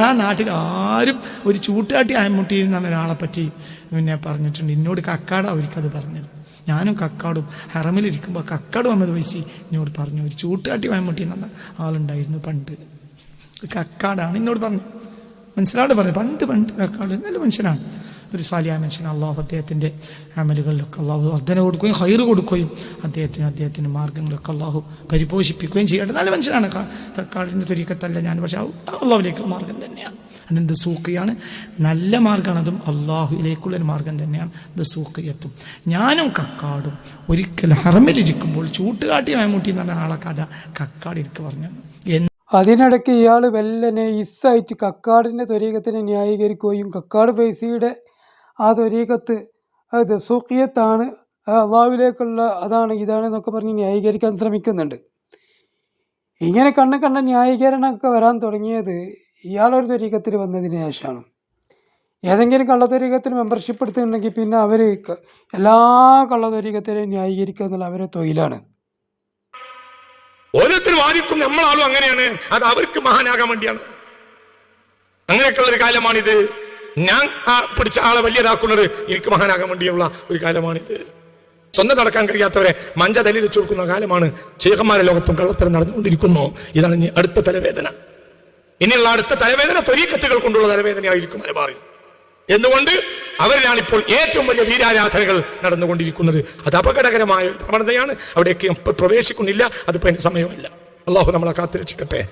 ആ നാട്ടിൽ ആരും ഒരു ചൂട്ടുകാട്ടി അയമുട്ടി എന്ന് ഒരാളെ പറ്റി പിന്നെ പറഞ്ഞിട്ടുണ്ട്. എന്നോട് കക്കാട് അവർക്കത് പറഞ്ഞത്. ഞാനും കക്കാടും ഹറമിലിരിക്കുമ്പോൾ കക്കാട് മുഹമ്മദ് വൈസി എന്നോട് പറഞ്ഞു, ഒരു ചൂട്ടുകാട്ടി അയമുട്ടി എന്ന് പറഞ്ഞ ആളുണ്ടായിരുന്നു പണ്ട്, കക്കാടാണ് എന്നോട് പറഞ്ഞു. മനസ്സിലാണ്ട് പറഞ്ഞു, പണ്ട് കക്കാട് നല്ല മനുഷ്യനാണ്, ഒരു സാലിയായ മനുഷ്യൻ. അള്ളാഹു അദ്ദേഹത്തിൻ്റെ അമലുകളിലൊക്കെ അള്ളാഹു വർധന കൊടുക്കുകയും ഹൈറ് കൊടുക്കുകയും അദ്ദേഹത്തിൻ്റെ മാർഗ്ഗങ്ങളൊക്കെ അള്ളാഹു പരിപോഷിപ്പിക്കുകയും ചെയ്യട്ടെ. നല്ല മനുഷ്യനാണ്. തക്കാളിൻ്റെ ത്വരീക്കത്തല്ല ഞാൻ, പക്ഷേ അള്ളാഹുവിലേക്കുള്ള മാർഗം തന്നെയാണ്. അതെന്ത് സൂഖിയാണ്, നല്ല മാർഗ്ഗമാണ്. അതും അള്ളാഹുവിലേക്കുള്ളൊരു മാർഗം തന്നെയാണ് ഇത് സൂഖിയത്തും. ഞാനും കക്കാടും ഒരിക്കൽ ഹറമിലിരിക്കുമ്പോൾ ചൂട്ടുകാട്ടി മമ്മൂട്ടി എന്ന് പറഞ്ഞ ആളെ കഥ കക്കാട് എനിക്ക് പറഞ്ഞു. അതിനിടയ്ക്ക് ഇയാൾ വെല്ലനെ ഇസ്സായിട്ട് കക്കാടിൻ്റെ ത്വരീക്കത്തിനെ ന്യായീകരിക്കുകയും കക്കാട് ഫൈസിയുടെ ആ ത്വരീക്കത്ത് അത് സൂഖിയത്താണ്, അള്ളാഹുവിലേക്കുള്ള അതാണ് ഇതാണ് എന്നൊക്കെ പറഞ്ഞ് ന്യായീകരിക്കാൻ ശ്രമിക്കുന്നുണ്ട്. ഇങ്ങനെ കണ്ണ ന്യായീകരണമൊക്കെ വരാൻ തുടങ്ങിയത് ഇയാളൊരു ത്വരീക്കത്തിൽ വന്നതിന് ശേഷമാണ്. ഏതെങ്കിലും കള്ളത്വരീക്കത്തിൽ മെമ്പർഷിപ്പ് എടുത്തിട്ടുണ്ടെങ്കിൽ പിന്നെ അവർ എല്ലാ കള്ളത്വരീക്കത്തിനെയും ന്യായീകരിക്കുക എന്നുള്ള അവരുടെ തൊഴിലാണ്. ഓരോരുത്തർ വാദിക്കും നമ്മളാളും അങ്ങനെയാണ്, അത് അവർക്ക് മഹാനാകാൻ വേണ്ടിയാണ്. അങ്ങനെയൊക്കെയുള്ള ഒരു കാലമാണിത്. ഞാൻ പിടിച്ച ആളെ വലിയതാക്കുന്നത് എനിക്ക് മഹാനാകാൻ വേണ്ടിയുള്ള ഒരു കാലമാണിത്. സ്വന്തം നടക്കാൻ കഴിയാത്തവരെ മഞ്ച തലയിൽ വെച്ച് കൊടുക്കുന്ന കാലമാണ്. ശേഖന്മാരെ ലോകത്തും കള്ളത്തരം നടന്നുകൊണ്ടിരിക്കുന്നു. ഇതാണ് ഇനി അടുത്ത തലവേദന. ഇനിയുള്ള അടുത്ത തലവേദന ത്വരീക്കത്തുകൾ കൊണ്ടുള്ള തലവേദനയായിരിക്കും മലബാറിൽ. എന്തുകൊണ്ട് അവരിലാണ് ഇപ്പോൾ ഏറ്റവും വലിയ വീരാരാധനകൾ നടന്നുകൊണ്ടിരിക്കുന്നത്. അത് അപകടകരമായ ഒരു പ്രവണതയാണ്. അവിടേക്ക് പ്രവേശിക്കുന്നില്ല. അതിപ്പോൾ എൻ്റെ സമയമല്ല. അള്ളാഹു നമ്മളെ കാത്തുരക്ഷിക്കട്ടെ.